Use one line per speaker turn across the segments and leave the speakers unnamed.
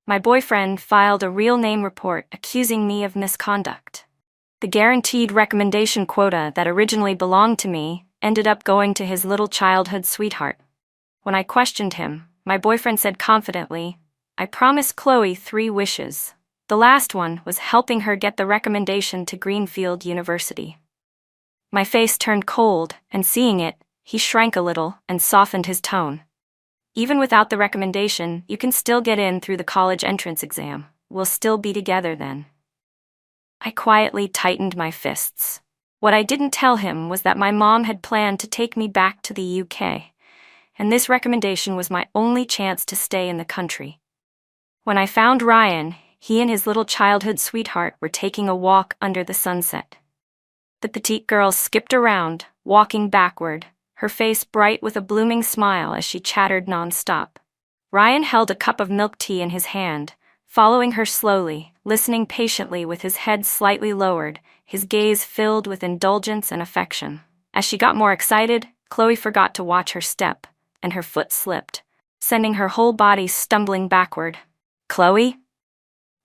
My boyfriend filed a real name report accusing me of misconduct. The guaranteed recommendation quota that originally belonged to me ended up going to his little childhood sweetheart. When I questioned him, my boyfriend said confidently, "I promised Chloe 3 wishes. The last one was helping her get the recommendation to Greenfield University." My face turned cold, and seeing it, he shrank a little and softened his tone. "Even without the recommendation, you can still get in through the college entrance exam. We'll still be together then." I quietly tightened my fists. What I didn't tell him was that my mom had planned to take me back to the UK, and this recommendation was my only chance to stay in the country. When I found Ryan, he and his little childhood sweetheart were taking a walk under the sunset. The petite girl skipped around, walking backward, her face bright with a blooming smile as she chattered nonstop. Ryan held a cup of milk tea in his hand, following her slowly, listening patiently with his head slightly lowered, his gaze filled with indulgence and affection. As she got more excited, Chloe forgot to watch her step, and her foot slipped, sending her whole body stumbling backward. "Chloe?"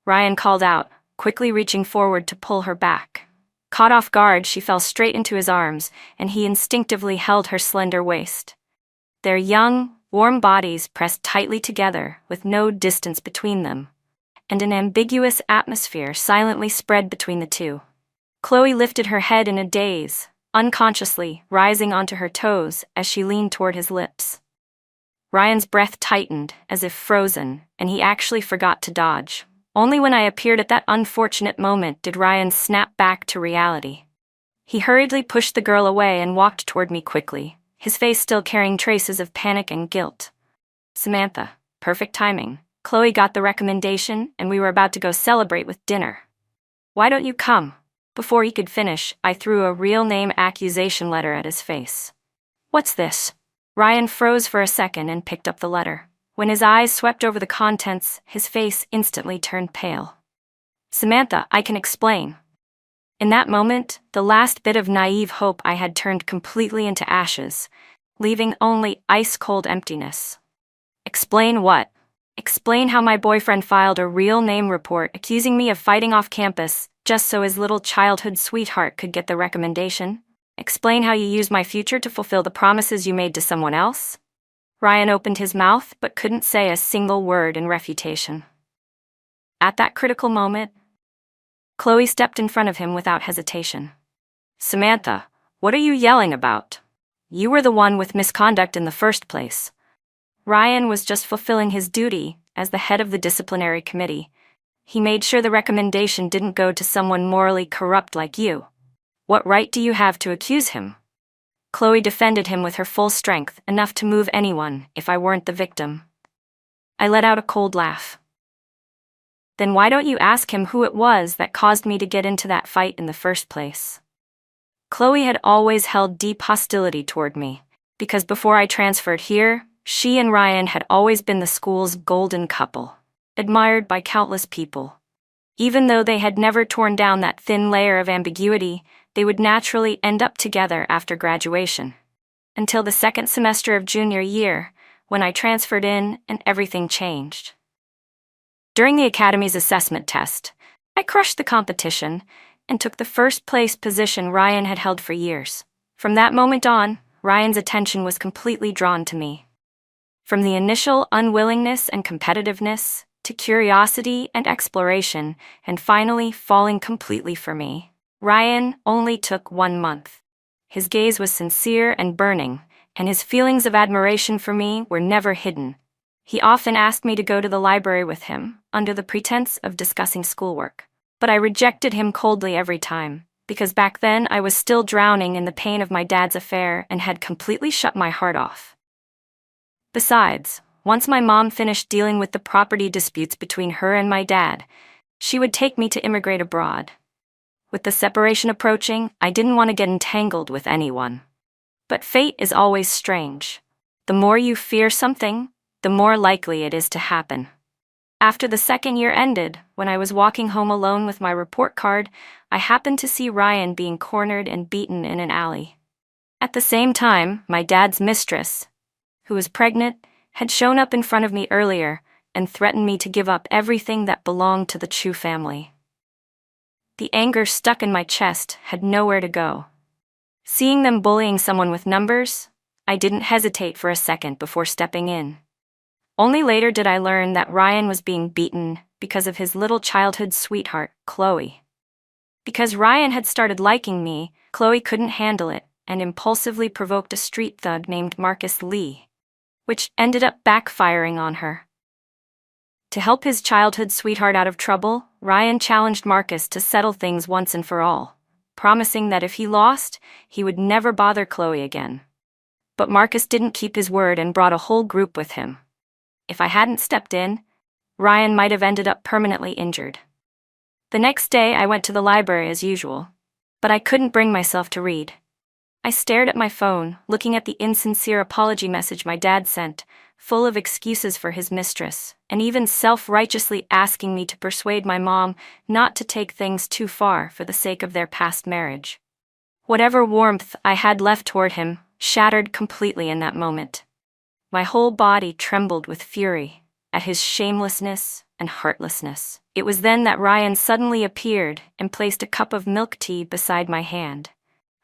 Ryan called out, quickly reaching forward to pull her back. Caught off guard, she fell straight into his arms, and he instinctively held her slender waist. Their young, warm bodies pressed tightly together, with no distance between them, and an ambiguous atmosphere silently spread between the two. Chloe lifted her head in a daze, unconsciously rising onto her toes as she leaned toward his lips. Ryan's breath tightened, as if frozen, and he actually forgot to dodge. Only when I appeared at that unfortunate moment did Ryan snap back to reality. He hurriedly pushed the girl away and walked toward me quickly, his face still carrying traces of panic and guilt. "Samantha, perfect timing. Chloe got the recommendation, and we were about to go celebrate with dinner. Why don't you come?" Before he could finish, I threw a real name accusation letter at his face. "What's this?" Ryan froze for a second and picked up the letter. When his eyes swept over the contents, his face instantly turned pale. "Samantha, I can explain." In that moment, the last bit of naive hope I had turned completely into ashes, leaving only ice-cold emptiness. "Explain what?" "Explain how my boyfriend filed a real name report accusing me of fighting off campus just so his little childhood sweetheart could get the recommendation? Explain how you used my future to fulfill the promises you made to someone else?" Ryan opened his mouth but couldn't say a single word in refutation. At that critical moment, Chloe stepped in front of him without hesitation. "Samantha, what are you yelling about? You were the one with misconduct in the first place." Ryan was just fulfilling his duty as the head of the disciplinary committee. He made sure the recommendation didn't go to someone morally corrupt like you. "What right do you have to accuse him?" Chloe defended him with her full strength, enough to move anyone if I weren't the victim. I let out a cold laugh. "Then why don't you ask him who it was that caused me to get into that fight in the first place?" Chloe had always held deep hostility toward me, because before I transferred here, she and Ryan had always been the school's golden couple, admired by countless people. Even though they had never torn down that thin layer of ambiguity, they would naturally end up together after graduation. Until the second semester of junior year, when I transferred in and everything changed. During the Academy's assessment test, I crushed the competition and took the first place position Ryan had held for years. From that moment on, Ryan's attention was completely drawn to me. From the initial unwillingness and competitiveness, to curiosity and exploration, and finally falling completely for me, Ryan only took 1 month. His gaze was sincere and burning, and his feelings of admiration for me were never hidden. He often asked me to go to the library with him, under the pretense of discussing schoolwork. But I rejected him coldly every time, because back then I was still drowning in the pain of my dad's affair and had completely shut my heart off. Besides, once my mom finished dealing with the property disputes between her and my dad, she would take me to immigrate abroad. With the separation approaching, I didn't want to get entangled with anyone. But fate is always strange. The more you fear something, the more likely it is to happen. After the second year ended, when I was walking home alone with my report card, I happened to see Ryan being cornered and beaten in an alley. At the same time, my dad's mistress, who was pregnant, had shown up in front of me earlier, and threatened me to give up everything that belonged to the Chu family. The anger stuck in my chest had nowhere to go. Seeing them bullying someone with numbers, I didn't hesitate for a second before stepping in. Only later did I learn that Ryan was being beaten because of his little childhood sweetheart, Chloe. Because Ryan had started liking me, Chloe couldn't handle it and impulsively provoked a street thug named Marcus Lee, which ended up backfiring on her. To help his childhood sweetheart out of trouble, Ryan challenged Marcus to settle things once and for all, promising that if he lost, he would never bother Chloe again. But Marcus didn't keep his word and brought a whole group with him. If I hadn't stepped in, Ryan might have ended up permanently injured. The next day I went to the library as usual, but I couldn't bring myself to read. I stared at my phone, looking at the insincere apology message my dad sent, full of excuses for his mistress, and even self-righteously asking me to persuade my mom not to take things too far for the sake of their past marriage. Whatever warmth I had left toward him shattered completely in that moment. My whole body trembled with fury at his shamelessness and heartlessness. It was then that Ryan suddenly appeared and placed a cup of milk tea beside my hand.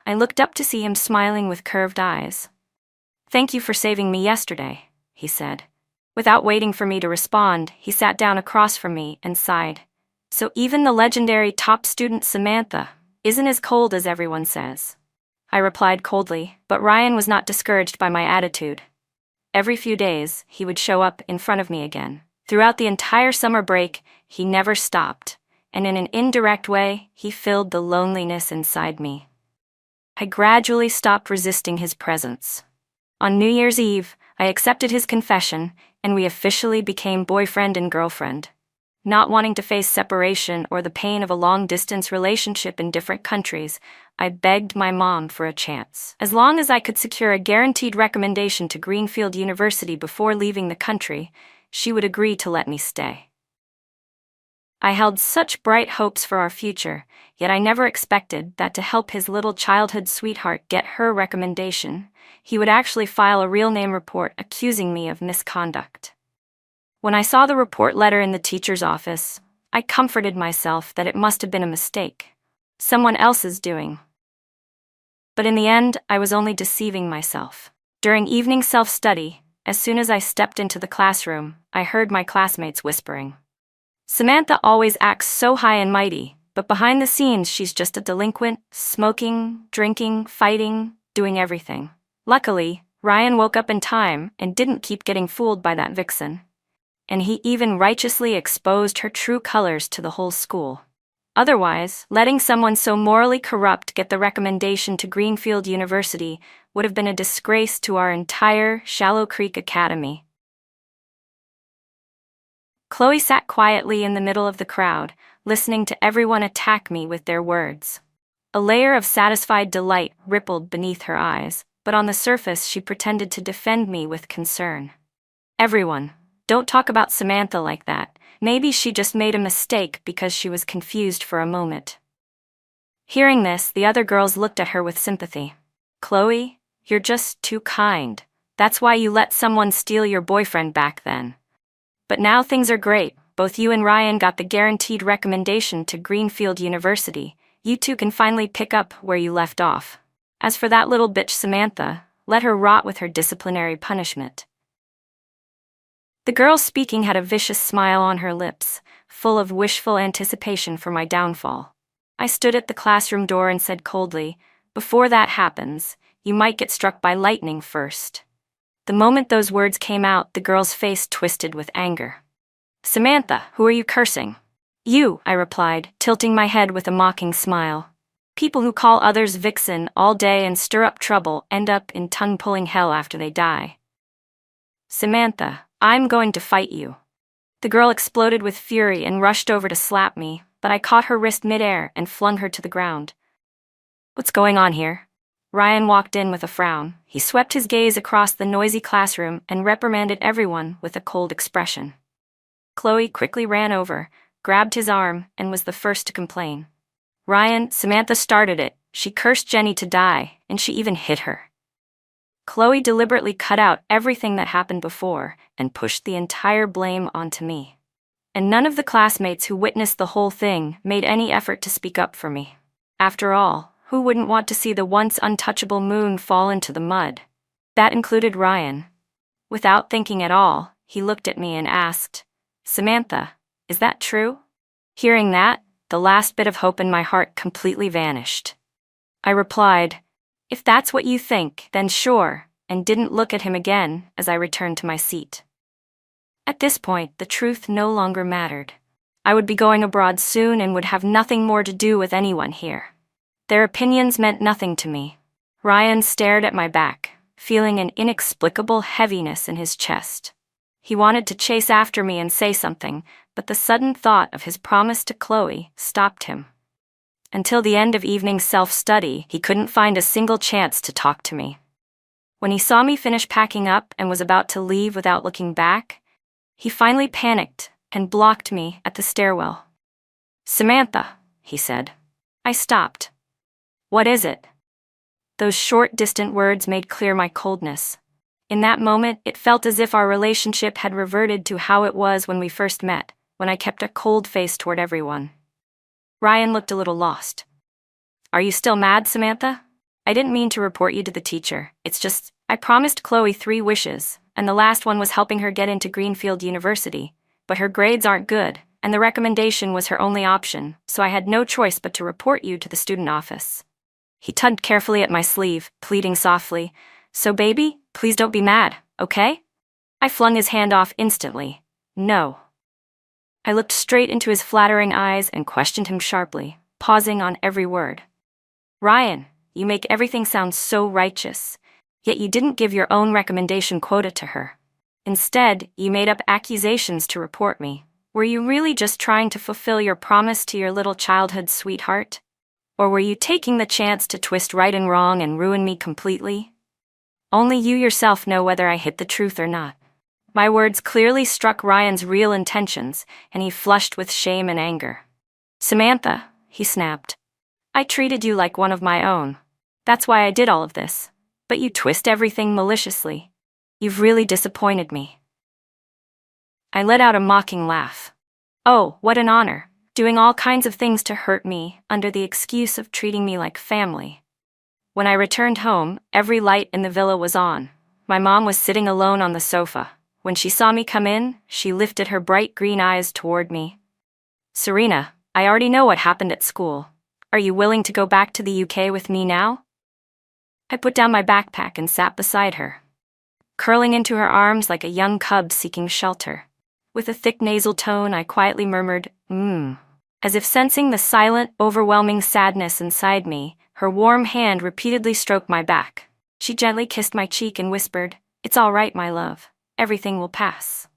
I looked up to see him smiling with curved eyes. "Thank you for saving me yesterday," he said. Without waiting for me to respond, he sat down across from me and sighed. "So even the legendary top student Samantha isn't as cold as everyone says." I replied coldly, but Ryan was not discouraged by my attitude. Every few days, he would show up in front of me again. Throughout the entire summer break, he never stopped, and in an indirect way, he filled the loneliness inside me. I gradually stopped resisting his presence. On New Year's Eve, I accepted his confession, and we officially became boyfriend and girlfriend. Not wanting to face separation or the pain of a long-distance relationship in different countries, I begged my mom for a chance. As long as I could secure a guaranteed recommendation to Greenfield University before leaving the country, she would agree to let me stay. I held such bright hopes for our future, yet I never expected that to help his little childhood sweetheart get her recommendation, he would actually file a real name report accusing me of misconduct. When I saw the report letter in the teacher's office, I comforted myself that it must have been a mistake, someone else's doing. But in the end, I was only deceiving myself. During evening self-study, as soon as I stepped into the classroom, I heard my classmates whispering, "Samantha always acts so high and mighty, but behind the scenes she's just a delinquent, smoking, drinking, fighting, doing everything." Luckily, Ryan woke up in time and didn't keep getting fooled by that vixen. And he even righteously exposed her true colors to the whole school. Otherwise, letting someone so morally corrupt get the recommendation to Greenfield University would have been a disgrace to our entire Shallow Creek Academy. Chloe sat quietly in the middle of the crowd, listening to everyone attack me with their words. A layer of satisfied delight rippled beneath her eyes, but on the surface she pretended to defend me with concern. "Everyone, don't talk about Samantha like that. Maybe she just made a mistake because she was confused for a moment." Hearing this, the other girls looked at her with sympathy. "Chloe, you're just too kind. That's why you let someone steal your boyfriend back then. But now things are great. Both you and Ryan got the guaranteed recommendation to Greenfield University. You two can finally pick up where you left off. As for that little bitch Samantha, let her rot with her disciplinary punishment." The girl speaking had a vicious smile on her lips, full of wishful anticipation for my downfall. I stood at the classroom door and said coldly, "Before that happens, you might get struck by lightning first." The moment those words came out, the girl's face twisted with anger. "Samantha, who are you cursing?" "You," I replied, tilting my head with a mocking smile. "People who call others vixen all day and stir up trouble end up in tongue-pulling hell after they die." "Samantha, I'm going to fight you." The girl exploded with fury and rushed over to slap me, but I caught her wrist midair and flung her to the ground. "What's going on here?" Ryan walked in with a frown. He swept his gaze across the noisy classroom and reprimanded everyone with a cold expression. Chloe quickly ran over, grabbed his arm, and was the first to complain. "Ryan, Samantha started it. She cursed Jenny to die, and she even hit her." Chloe deliberately cut out everything that happened before and pushed the entire blame onto me. And none of the classmates who witnessed the whole thing made any effort to speak up for me. After all, who wouldn't want to see the once untouchable moon fall into the mud? That included Ryan. Without thinking at all, he looked at me and asked, "Samantha, is that true?" Hearing that, the last bit of hope in my heart completely vanished. I replied, "If that's what you think, then sure," and didn't look at him again as I returned to my seat. At this point, the truth no longer mattered. I would be going abroad soon and would have nothing more to do with anyone here. Their opinions meant nothing to me. Ryan stared at my back, feeling an inexplicable heaviness in his chest. He wanted to chase after me and say something, but the sudden thought of his promise to Chloe stopped him. Until the end of evening self-study, he couldn't find a single chance to talk to me. When he saw me finish packing up and was about to leave without looking back, he finally panicked and blocked me at the stairwell. "Samantha," he said. I stopped. "What is it?" Those short, distant words made clear my coldness. In that moment, it felt as if our relationship had reverted to how it was when we first met, when I kept a cold face toward everyone. Ryan looked a little lost. "Are you still mad, Samantha? I didn't mean to report you to the teacher. It's just, I promised Chloe 3 wishes, and the last one was helping her get into Greenfield University, but her grades aren't good, and the recommendation was her only option, so I had no choice but to report you to the student office." He tugged carefully at my sleeve, pleading softly, "So baby, please don't be mad, okay?" I flung his hand off instantly. "No." I looked straight into his flattering eyes and questioned him sharply, pausing on every word. "Ryan, you make everything sound so righteous, yet you didn't give your own recommendation quota to her. Instead, you made up accusations to report me. Were you really just trying to fulfill your promise to your little childhood sweetheart? Or were you taking the chance to twist right and wrong and ruin me completely? Only you yourself know whether I hid the truth or not." My words clearly struck Ryan's real intentions, and he flushed with shame and anger. "Samantha," he snapped, "I treated you like one of my own. That's why I did all of this. But you twist everything maliciously. You've really disappointed me." I let out a mocking laugh. "Oh, what an honor, doing all kinds of things to hurt me under the excuse of treating me like family." When I returned home, every light in the villa was on. My mom was sitting alone on the sofa. When she saw me come in, she lifted her bright green eyes toward me. "Serena, I already know what happened at school. Are you willing to go back to the UK with me now?" I put down my backpack and sat beside her, curling into her arms like a young cub seeking shelter. With a thick nasal tone, I quietly murmured, as if sensing the silent, overwhelming sadness inside me. Her warm hand repeatedly stroked my back. She gently kissed my cheek and whispered, "It's all right, my love. Everything will pass."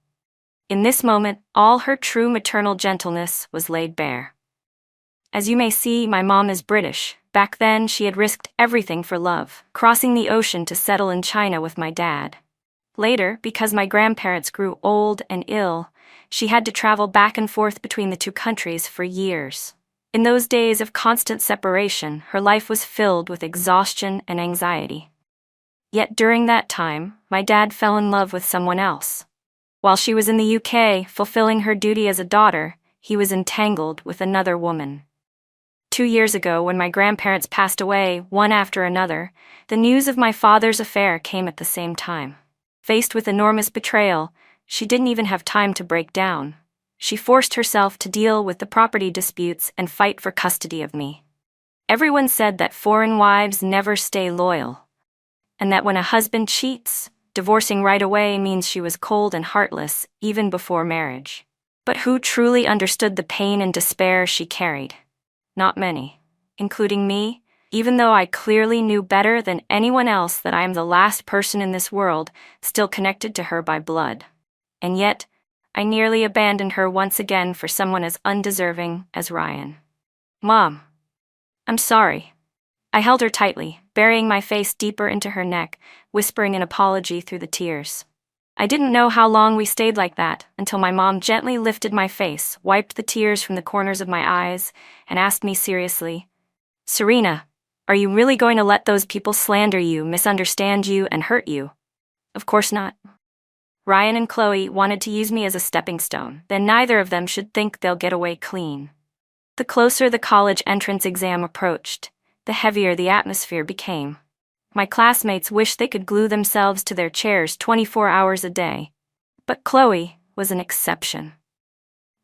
In this moment, all her true maternal gentleness was laid bare. As you may see, my mom is British. Back then, she had risked everything for love, crossing the ocean to settle in China with my dad. Later, because my grandparents grew old and ill, she had to travel back and forth between the 2 countries for years. In those days of constant separation, her life was filled with exhaustion and anxiety. Yet during that time, my dad fell in love with someone else. While she was in the UK, fulfilling her duty as a daughter, he was entangled with another woman. 2 years ago, when my grandparents passed away, one after another, the news of my father's affair came at the same time. Faced with enormous betrayal, she didn't even have time to break down. She forced herself to deal with the property disputes and fight for custody of me. Everyone said that foreign wives never stay loyal, and that when a husband cheats, divorcing right away means she was cold and heartless even before marriage. But who truly understood the pain and despair she carried? Not many, including me, even though I clearly knew better than anyone else that I am the last person in this world still connected to her by blood. And yet, I nearly abandoned her once again for someone as undeserving as Ryan. "Mom, I'm sorry." I held her tightly, burying my face deeper into her neck, whispering an apology through the tears. I didn't know how long we stayed like that until my mom gently lifted my face, wiped the tears from the corners of my eyes, and asked me seriously, "Serena, Are you really going to let those people slander you, misunderstand you, and hurt you? Of course not. Ryan and Chloe wanted to use me as a stepping stone, then neither of them should think they'll get away clean. The closer the college entrance exam approached, the heavier the atmosphere became. My classmates wished they could glue themselves to their chairs 24 hours a day. But Chloe was an exception.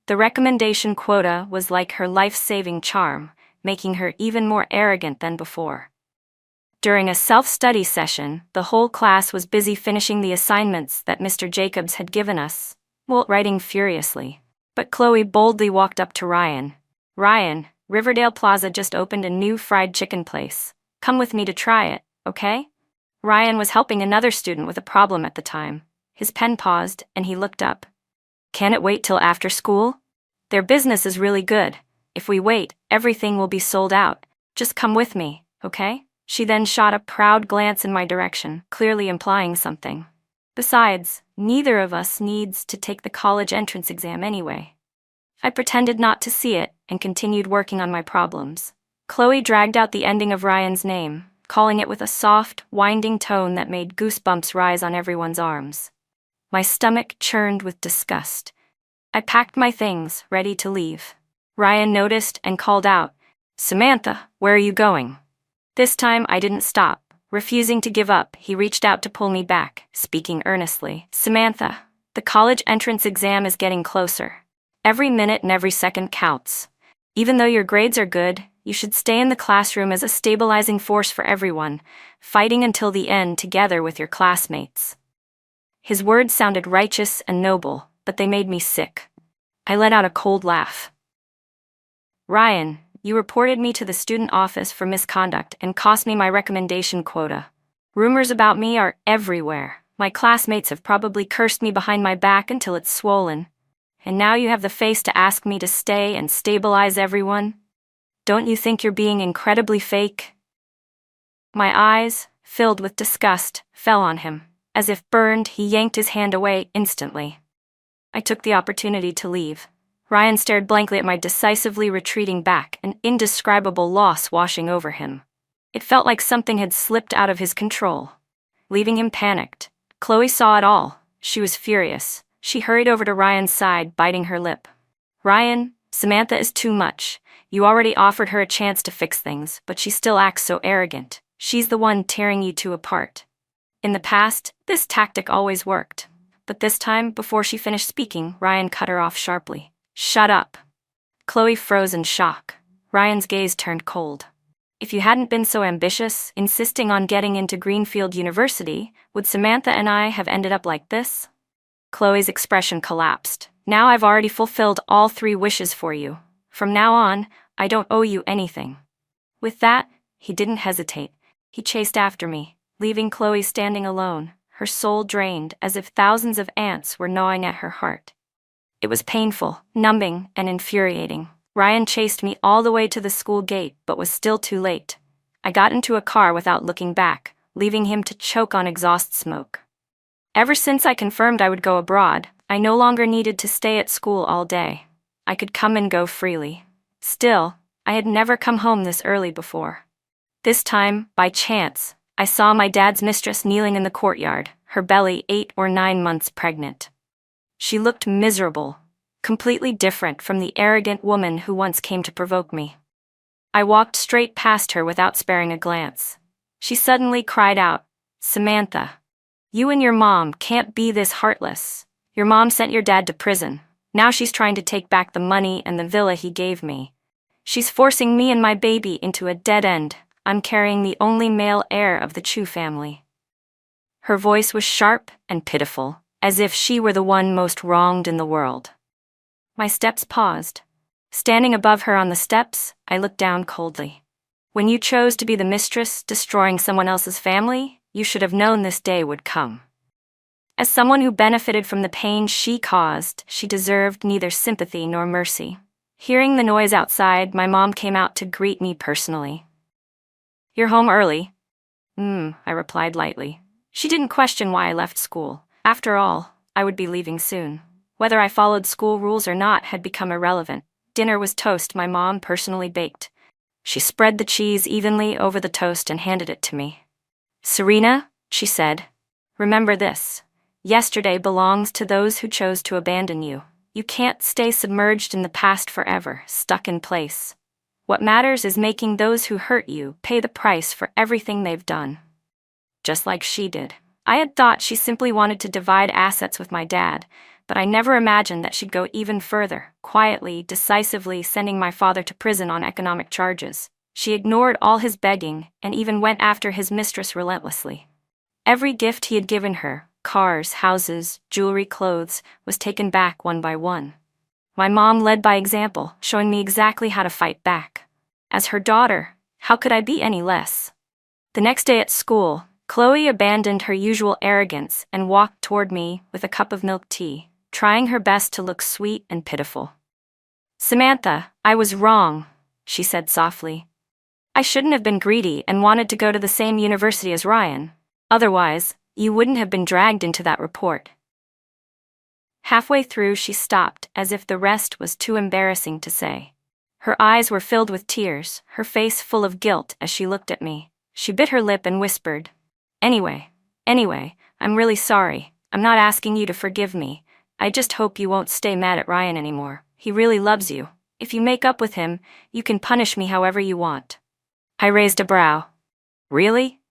The recommendation quota was like her life-saving charm, making her even more arrogant than before. During a self-study session, the whole class was busy finishing the assignments that Mr. Jacobs had given us, writing furiously. But Chloe boldly walked up to Ryan. "Ryan, Riverdale Plaza just opened a new fried chicken place. Come with me to try it, okay?" Ryan was helping another student with a problem at the time. His pen paused, and he looked up. "Can it wait till after school? Their business is really good. If we wait, everything will be sold out. Just come with me, okay?" She then shot a proud glance in my direction, clearly implying something. Besides, neither of us needs to take the college entrance exam anyway. I pretended not to see it and continued working on my problems. Chloe dragged out the ending of Ryan's name, calling it with a soft, winding tone that made goosebumps rise on everyone's arms. My stomach churned with disgust. I packed my things, ready to leave. Ryan noticed and called out, "Samantha, where are you going?" This time I didn't stop. Refusing to give up, he reached out to pull me back, speaking earnestly. "Samantha, the college entrance exam is getting closer. Every minute and every second counts. Even though your grades are good, you should stay in the classroom as a stabilizing force for everyone, fighting until the end together with your classmates." His words sounded righteous and noble, but they made me sick. I let out a cold laugh. "Ryan, you reported me to the student office for misconduct and cost me my recommendation quota. Rumors about me are everywhere. My classmates have probably cursed me behind my back until it's swollen. And now you have the face to ask me to stay and stabilize everyone? Don't you think you're being incredibly fake?" My eyes, filled with disgust, fell on him. As if burned, he yanked his hand away instantly. I took the opportunity to leave. Ryan stared blankly at my decisively retreating back, an indescribable loss washing over him. It felt like something had slipped out of his control, leaving him panicked. Chloe saw it all. She was furious. She hurried over to Ryan's side, biting her lip. "Ryan, Samantha is too much. You already offered her a chance to fix things, but she still acts so arrogant. She's the one tearing you two apart." In the past, this tactic always worked. But this time, before she finished speaking, Ryan cut her off sharply. "Shut up." Chloe froze in shock. Ryan's gaze turned cold. If you hadn't been so ambitious, insisting on getting into Greenfield University, would Samantha and I have ended up like this? Chloe's expression collapsed. "Now I've already fulfilled all 3 wishes for you. From now on, I don't owe you anything." With that, he didn't hesitate. He chased after me, leaving Chloe standing alone, her soul drained as if thousands of ants were gnawing at her heart. It was painful, numbing, and infuriating. Ryan chased me all the way to the school gate but was still too late. I got into a car without looking back, leaving him to choke on exhaust smoke. Ever since I confirmed I would go abroad, I no longer needed to stay at school all day. I could come and go freely. Still, I had never come home this early before. This time, by chance, I saw my dad's mistress kneeling in the courtyard, her belly 8 or 9 months pregnant. She looked miserable, completely different from the arrogant woman who once came to provoke me. I walked straight past her without sparing a glance. She suddenly cried out, "Samantha, you and your mom can't be this heartless. Your mom sent your dad to prison. Now she's trying to take back the money and the villa he gave me. She's forcing me and my baby into a dead end. I'm carrying the only male heir of the Chu family." Her voice was sharp and pitiful, as if she were the one most wronged in the world. My steps paused. Standing above her on the steps, I looked down coldly. "When you chose to be the mistress, destroying someone else's family, you should have known this day would come. As someone who benefited from the pain she caused, she deserved neither sympathy nor mercy." Hearing the noise outside, my mom came out to greet me personally. "You're home early." I replied lightly. She didn't question why I left school. After all, I would be leaving soon. Whether I followed school rules or not had become irrelevant. Dinner was toast my mom personally baked. She spread the cheese evenly over the toast and handed it to me. "Serena," she said, "remember this. Yesterday belongs to those who chose to abandon you. You can't stay submerged in the past forever, stuck in place. What matters is making those who hurt you pay the price for everything they've done." Just like she did. I had thought she simply wanted to divide assets with my dad, but I never imagined that she'd go even further, quietly, decisively sending my father to prison on economic charges. She ignored all his begging and even went after his mistress relentlessly. Every gift he had given her, cars, houses, jewelry, clothes, was taken back one by one. My mom led by example, showing me exactly how to fight back. As her daughter, how could I be any less? The next day at school, Chloe abandoned her usual arrogance and walked toward me with a cup of milk tea, trying her best to look sweet and pitiful. "Samantha, I was wrong," she said softly. "I shouldn't have been greedy and wanted to go to the same university as Ryan. Otherwise, you wouldn't have been dragged into that report." Halfway through, she stopped, as if the rest was too embarrassing to say. Her eyes were filled with tears, her face full of guilt as she looked at me. She bit her lip and whispered, Anyway, I'm really sorry. I'm not asking you to forgive me. I just hope you won't stay mad at Ryan anymore. He really loves you. If you make up with him, you can punish me however you want." I raised a brow. "Really?"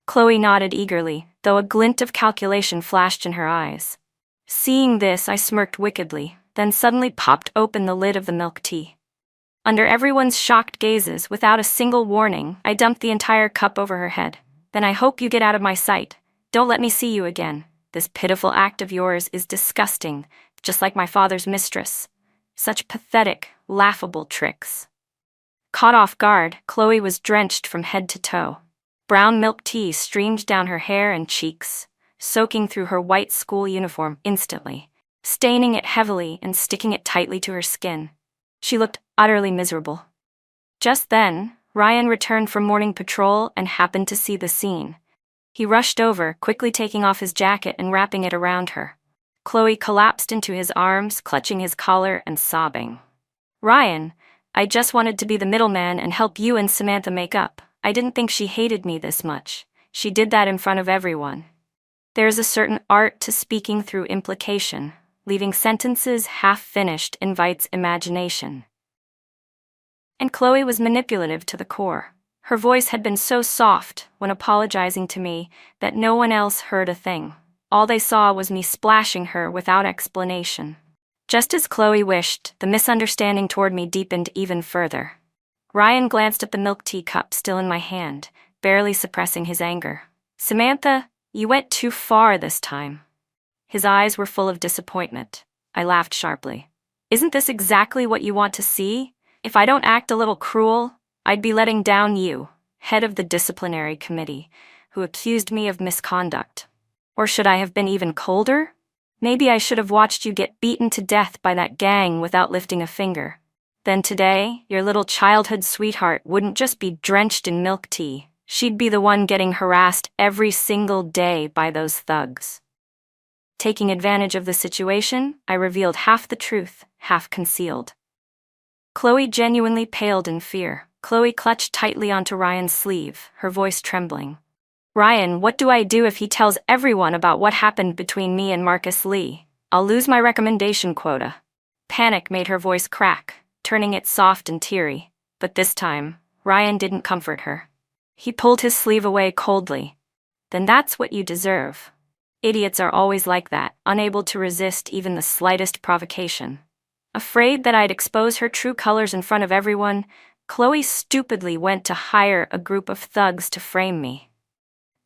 Chloe nodded eagerly, though a glint of calculation flashed in her eyes. Seeing this, I smirked wickedly, then suddenly popped open the lid of the milk tea. Under everyone's shocked gazes, without a single warning, I dumped the entire cup over her head. "Then I hope you get out of my sight. Don't let me see you again. This pitiful act of yours is disgusting, just like my father's mistress. Such pathetic, laughable tricks." Caught off guard, Chloe was drenched from head to toe. Brown milk tea streamed down her hair and cheeks, soaking through her white school uniform instantly, staining it heavily and sticking it tightly to her skin. She looked utterly miserable. Just then, Ryan returned from morning patrol and happened to see the scene. He rushed over, quickly taking off his jacket and wrapping it around her. Chloe collapsed into his arms, clutching his collar and sobbing. "Ryan, I just wanted to be the middleman and help you and Samantha make up. I didn't think she hated me this much. She did that in front of everyone." There is a certain art to speaking through implication. Leaving sentences half-finished invites imagination. And Chloe was manipulative to the core. Her voice had been so soft when apologizing to me that no one else heard a thing. All they saw was me splashing her without explanation. Just as Chloe wished, the misunderstanding toward me deepened even further. Ryan glanced at the milk tea cup still in my hand, barely suppressing his anger. "Samantha, you went too far this time." His eyes were full of disappointment. I laughed sharply. "Isn't this exactly what you want to see? If I don't act a little cruel, I'd be letting down you, head of the disciplinary committee, who accused me of misconduct. Or should I have been even colder? Maybe I should have watched you get beaten to death by that gang without lifting a finger. Then today, your little childhood sweetheart wouldn't just be drenched in milk tea. She'd be the one getting harassed every single day by those thugs." Taking advantage of the situation, I revealed half the truth, half concealed. Chloe genuinely paled in fear. Chloe clutched tightly onto Ryan's sleeve, her voice trembling. "Ryan, what do I do if he tells everyone about what happened between me and Marcus Lee? I'll lose my recommendation quota." Panic made her voice crack, turning it soft and teary. But this time, Ryan didn't comfort her. He pulled his sleeve away coldly. "Then that's what you deserve." Idiots are always like that, unable to resist even the slightest provocation. Afraid that I'd expose her true colors in front of everyone, Chloe stupidly went to hire a group of thugs to frame me.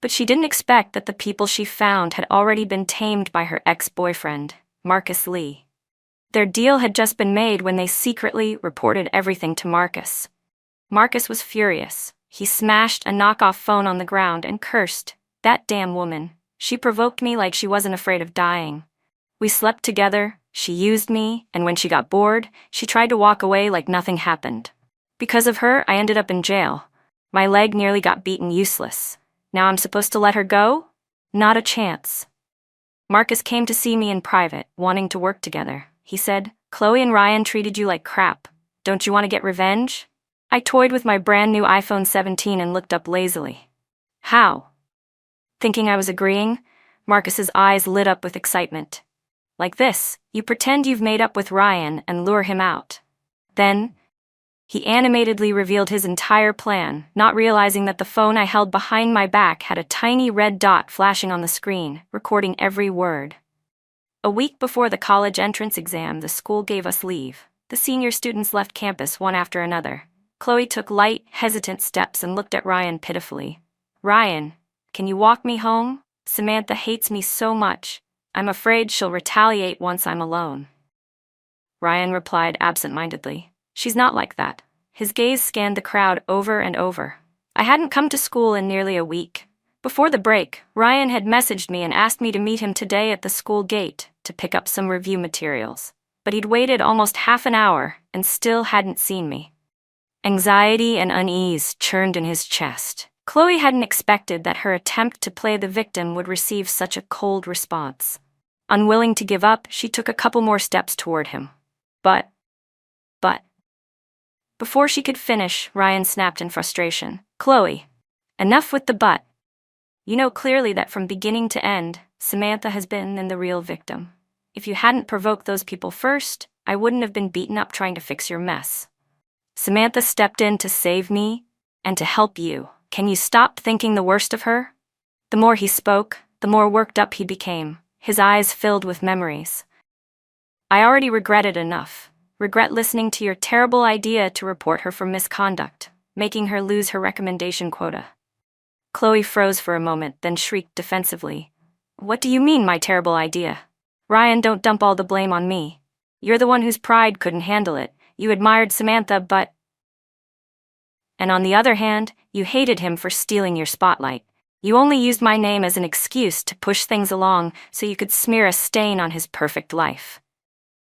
But she didn't expect that the people she found had already been tamed by her ex-boyfriend, Marcus Lee. Their deal had just been made when they secretly reported everything to Marcus. Marcus was furious. He smashed a knockoff phone on the ground and cursed, "That damn woman. She provoked me like she wasn't afraid of dying. We slept together, she used me, and when she got bored, she tried to walk away like nothing happened. Because of her, I ended up in jail. My leg nearly got beaten useless. Now I'm supposed to let her go? Not a chance." Marcus came to see me in private, wanting to work together. He said, "Chloe and Ryan treated you like crap. Don't you want to get revenge?" I toyed with my brand new iPhone 17 and looked up lazily. How? Thinking I was agreeing, Marcus's eyes lit up with excitement. Like this, you pretend you've made up with Ryan and lure him out. Then, he animatedly revealed his entire plan, not realizing that the phone I held behind my back had a tiny red dot flashing on the screen, recording every word. A week before the college entrance exam, the school gave us leave. The senior students left campus one after another. Chloe took light, hesitant steps and looked at Ryan pitifully. Ryan, can you walk me home? Samantha hates me so much. I'm afraid she'll retaliate once I'm alone. Ryan replied absent-mindedly. She's not like that. His gaze scanned the crowd over and over. I hadn't come to school in nearly a week. Before the break, Ryan had messaged me and asked me to meet him today at the school gate to pick up some review materials. But he'd waited almost half an hour and still hadn't seen me. Anxiety and unease churned in his chest. Chloe hadn't expected that her attempt to play the victim would receive such a cold response. Unwilling to give up, she took a couple more steps toward him. But. Before she could finish, Ryan snapped in frustration. Chloe, enough with the but. You know clearly that from beginning to end, Samantha has been the real victim. If you hadn't provoked those people first, I wouldn't have been beaten up trying to fix your mess. Samantha stepped in to save me and to help you. Can you stop thinking the worst of her? The more he spoke, the more worked up he became, his eyes filled with memories. I already regretted enough. Regret listening to your terrible idea to report her for misconduct, making her lose her recommendation quota. Chloe froze for a moment, then shrieked defensively. What do you mean, my terrible idea? Ryan, don't dump all the blame on me. You're the one whose pride couldn't handle it. You admired Samantha, but... And on the other hand, you hated him for stealing your spotlight. You only used my name as an excuse to push things along so you could smear a stain on his perfect life.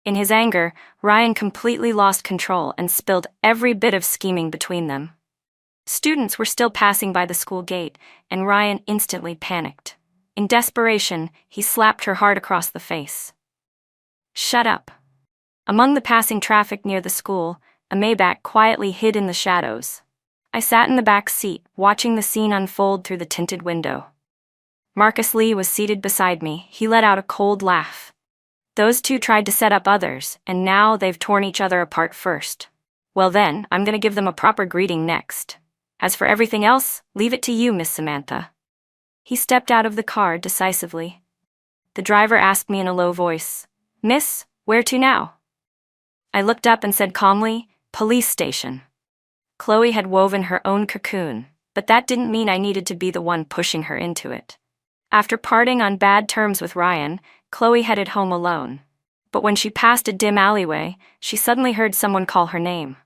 In his anger, Ryan completely lost control and spilled every bit of scheming between them. Students were still passing by the school gate, and Ryan instantly panicked. In desperation, he slapped her hard across the face. Shut up. Among the passing traffic near the school, a Maybach quietly hid in the shadows. I sat in the back seat, watching the scene unfold through the tinted window. Marcus Lee was seated beside me. He let out a cold laugh. Those two tried to set up others, and now they've torn each other apart first. Well then, I'm gonna give them a proper greeting next. As for everything else, leave it to you, Miss Samantha. He stepped out of the car decisively. The driver asked me in a low voice, Miss, where to now? I looked up and said calmly, Police station. Chloe had woven her own cocoon, but that didn't mean I needed to be the one pushing her into it. After parting on bad terms with Ryan, Chloe headed home alone. But when she passed a dim alleyway, she suddenly heard someone call her name.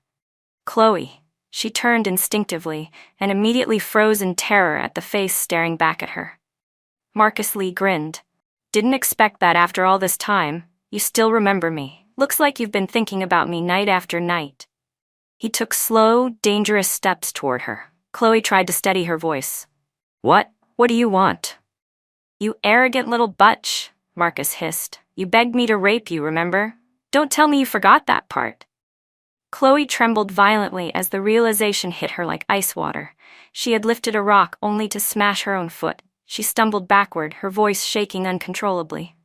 Chloe. She turned instinctively and immediately froze in terror at the face staring back at her. Marcus Lee grinned. Didn't expect that after all this time. You still remember me. Looks like you've been thinking about me night after night. He took slow, dangerous steps toward her. Chloe tried to steady her voice. What? What do you want? You arrogant little butch, Marcus hissed. You begged me to rape you, remember? Don't tell me you forgot that part. Chloe trembled violently as the realization hit her like ice water. She had lifted a rock only to smash her own foot. She stumbled backward, her voice shaking uncontrollably.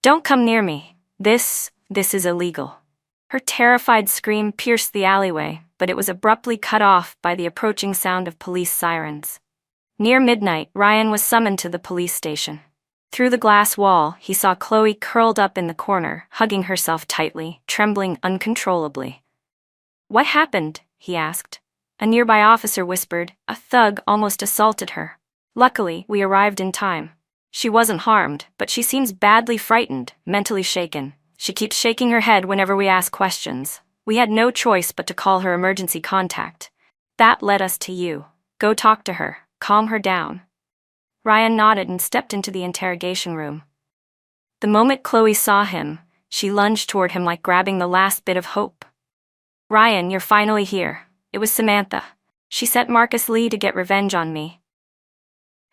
Don't come near me. This is illegal. Her terrified scream pierced the alleyway, but it was abruptly cut off by the approaching sound of police sirens. Near midnight, Ryan was summoned to the police station. Through the glass wall, he saw Chloe curled up in the corner, hugging herself tightly, trembling uncontrollably. What happened? He asked. A nearby officer whispered. A thug almost assaulted her. Luckily, we arrived in time. She wasn't harmed, but she seems badly frightened, mentally shaken. She keeps shaking her head whenever we ask questions. We had no choice but to call her emergency contact. That led us to you. Go talk to her. Calm her down. Ryan nodded and stepped into the interrogation room. The moment Chloe saw him, she lunged toward him like grabbing the last bit of hope. Ryan, you're finally here. It was Samantha. She sent Marcus Lee to get revenge on me.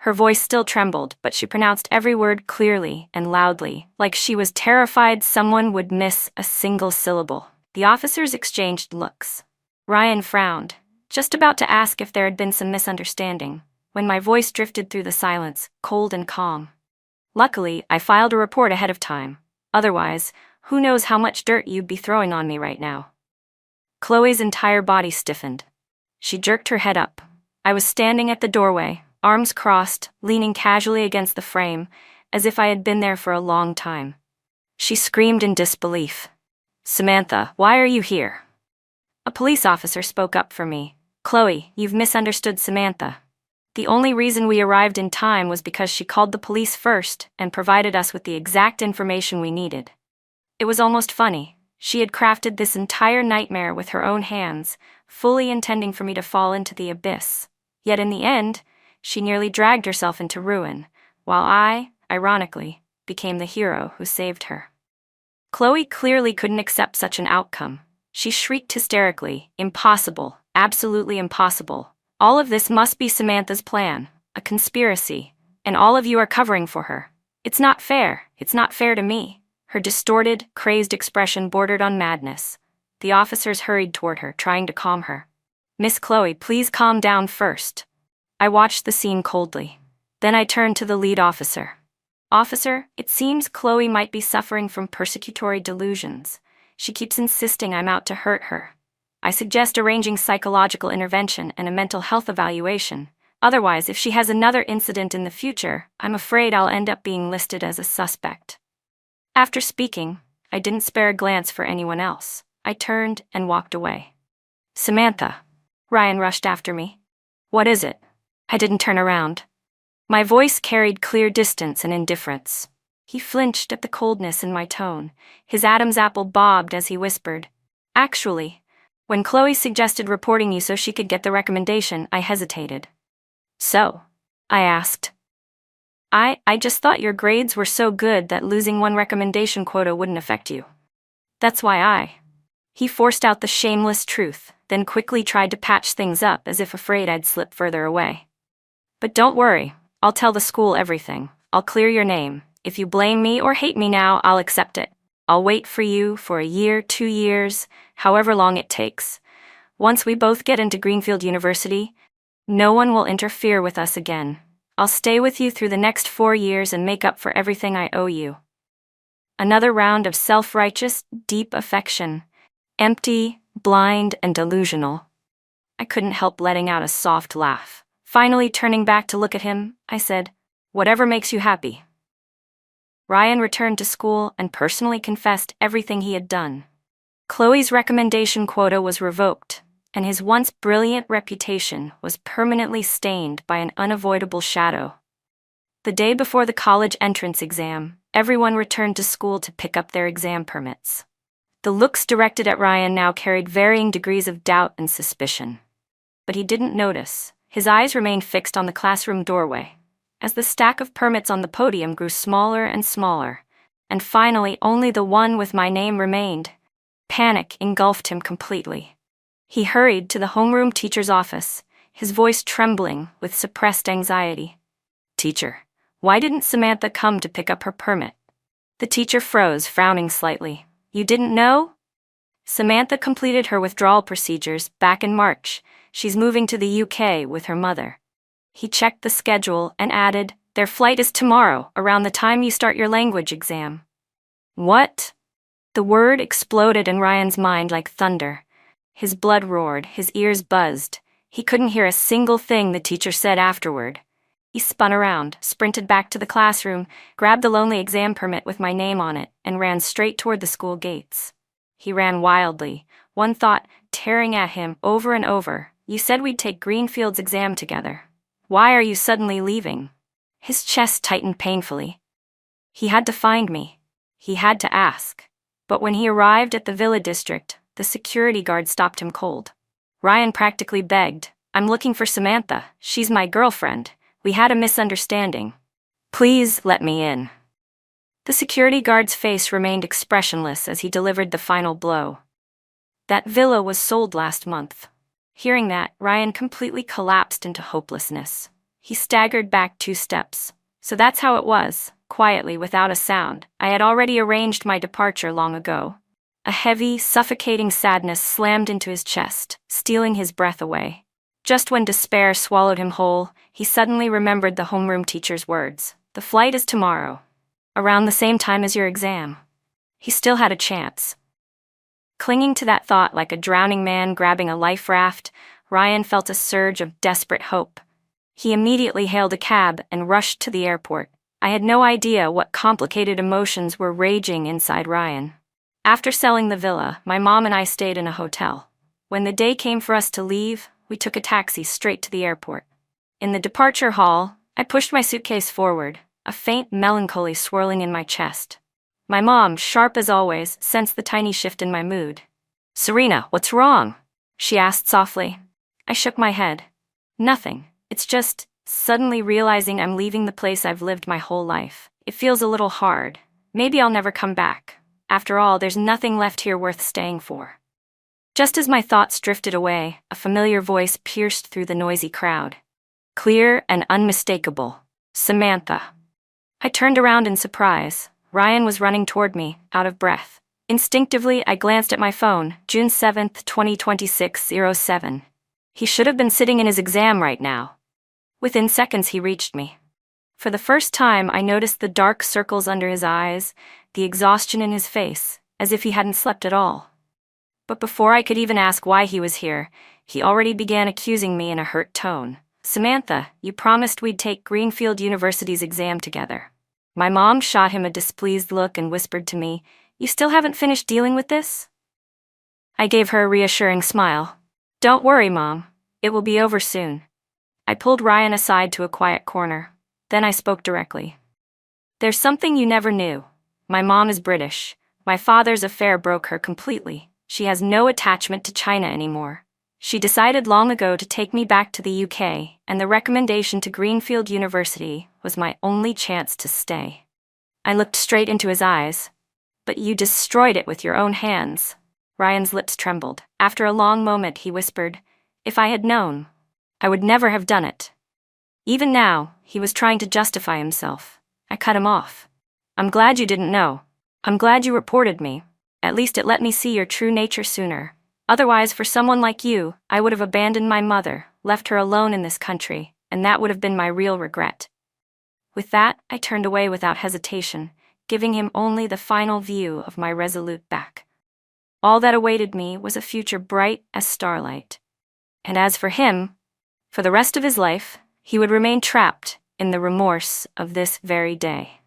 Her voice still trembled, but she pronounced every word clearly and loudly, like she was terrified someone would miss a single syllable. The officers exchanged looks. Ryan frowned. just about to ask if there had been some misunderstanding, when my voice drifted through the silence, cold and calm. Luckily, I filed a report ahead of time. Otherwise, who knows how much dirt you'd be throwing on me right now. Chloe's entire body stiffened. She jerked her head up. I was standing at the doorway, arms crossed, leaning casually against the frame, as if I had been there for a long time. She screamed in disbelief. "Samantha, why are you here?" A police officer spoke up for me. "Chloe, you've misunderstood Samantha. The only reason we arrived in time was because she called the police first and provided us with the exact information we needed." It was almost funny. She had crafted this entire nightmare with her own hands, fully intending for me to fall into the abyss. Yet in the end, she nearly dragged herself into ruin, while I, ironically, became the hero who saved her. Chloe clearly couldn't accept such an outcome. She shrieked hysterically, "Impossible, absolutely impossible. All of this must be Samantha's plan, a conspiracy, and all of you are covering for her. It's not fair to me." Her distorted, crazed expression bordered on madness. The officers hurried toward her, trying to calm her. "Miss Chloe, please calm down first." I watched the scene coldly. Then I turned to the lead officer. "Officer, it seems Chloe might be suffering from persecutory delusions. She keeps insisting I'm out to hurt her. I suggest arranging psychological intervention and a mental health evaluation. Otherwise, if she has another incident in the future, I'm afraid I'll end up being listed as a suspect." After speaking, I didn't spare a glance for anyone else. I turned and walked away. "Samantha." Ryan rushed after me. "What is it?" I didn't turn around. My voice carried clear distance and indifference. He flinched at the coldness in my tone. His Adam's apple bobbed as he whispered, "Actually, when Chloe suggested reporting you so she could get the recommendation, I hesitated." "So?" I asked. I just thought your grades were so good that losing one recommendation quota wouldn't affect you. That's why He forced out the shameless truth, then quickly tried to patch things up as if afraid I'd slip further away. "But don't worry, I'll tell the school everything. I'll clear your name. If you blame me or hate me now, I'll accept it. I'll wait for you for a year, 2 years, however long it takes. Once we both get into Greenfield University, no one will interfere with us again. I'll stay with you through the next 4 years and make up for everything I owe you." Another round of self-righteous, deep affection. Empty, blind, and delusional. I couldn't help letting out a soft laugh. Finally turning back to look at him, I said, "Whatever makes you happy." Ryan returned to school and personally confessed everything he had done. Chloe's recommendation quota was revoked, and his once brilliant reputation was permanently stained by an unavoidable shadow. The day before the college entrance exam, everyone returned to school to pick up their exam permits. The looks directed at Ryan now carried varying degrees of doubt and suspicion. But he didn't notice. His eyes remained fixed on the classroom doorway, as the stack of permits on the podium grew smaller and smaller, and finally only the one with my name remained. Panic engulfed him completely. He hurried to the homeroom teacher's office, his voice trembling with suppressed anxiety. "Teacher, why didn't Samantha come to pick up her permit?" The teacher froze, frowning slightly. "You didn't know?" "Samantha completed her withdrawal procedures back in March. She's moving to the UK with her mother." He checked the schedule and added, "Their flight is tomorrow, around the time you start your language exam." "What?" The word exploded in Ryan's mind like thunder. His blood roared, his ears buzzed. He couldn't hear a single thing the teacher said afterward. He spun around, sprinted back to the classroom, grabbed the lonely exam permit with my name on it, and ran straight toward the school gates. He ran wildly, one thought tearing at him over and over. "You said we'd take Greenfield's exam together. Why are you suddenly leaving?" His chest tightened painfully. He had to find me. He had to ask. But when he arrived at the Villa District, the security guard stopped him cold. Ryan practically begged, "I'm looking for Samantha. She's my girlfriend. We had a misunderstanding. Please let me in." The security guard's face remained expressionless as he delivered the final blow. That villa was sold last month. Hearing that, Ryan completely collapsed into hopelessness. He staggered back 2 steps. "So that's how it was." Quietly, without a sound, I had already arranged my departure long ago. A heavy, suffocating sadness slammed into his chest, stealing his breath away. Just when despair swallowed him whole, he suddenly remembered the homeroom teacher's words. The flight is tomorrow, around the same time as your exam. He still had a chance. Clinging to that thought like a drowning man grabbing a life raft, Ryan felt a surge of desperate hope. He immediately hailed a cab and rushed to the airport. I had no idea what complicated emotions were raging inside Ryan. After selling the villa, my mom and I stayed in a hotel. When the day came for us to leave, we took a taxi straight to the airport. In the departure hall, I pushed my suitcase forward, a faint melancholy swirling in my chest. My mom, sharp as always, sensed the tiny shift in my mood. "Serena, what's wrong?" she asked softly. I shook my head. "Nothing. It's just suddenly realizing I'm leaving the place I've lived my whole life. It feels a little hard. Maybe I'll never come back. After all, there's nothing left here worth staying for." Just as my thoughts drifted away, a familiar voice pierced through the noisy crowd. Clear and unmistakable. "Samantha." I turned around in surprise. Ryan was running toward me, out of breath. Instinctively, I glanced at my phone, June 7th, 2026, 07. He should have been sitting in his exam right now. Within seconds, he reached me. For the first time, I noticed the dark circles under his eyes, the exhaustion in his face, as if he hadn't slept at all. But before I could even ask why he was here, he already began accusing me in a hurt tone. "Samantha, you promised we'd take Greenfield University's exam together." My mom shot him a displeased look and whispered to me, "You still haven't finished dealing with this?" I gave her a reassuring smile. "Don't worry, Mom. It will be over soon." I pulled Ryan aside to a quiet corner. Then I spoke directly. "There's something you never knew. My mom is British. My father's affair broke her completely. She has no attachment to China anymore. She decided long ago to take me back to the UK, and the recommendation to Greenfield University was my only chance to stay." I looked straight into his eyes. "But you destroyed it with your own hands." Ryan's lips trembled. After a long moment, he whispered, "If I had known, I would never have done it." Even now, he was trying to justify himself. I cut him off. "I'm glad you didn't know. I'm glad you reported me. At least it let me see your true nature sooner. Otherwise, for someone like you, I would have abandoned my mother, left her alone in this country, and that would have been my real regret." With that, I turned away without hesitation, giving him only the final view of my resolute back. All that awaited me was a future bright as starlight. And as for him, for the rest of his life, he would remain trapped in the remorse of this very day.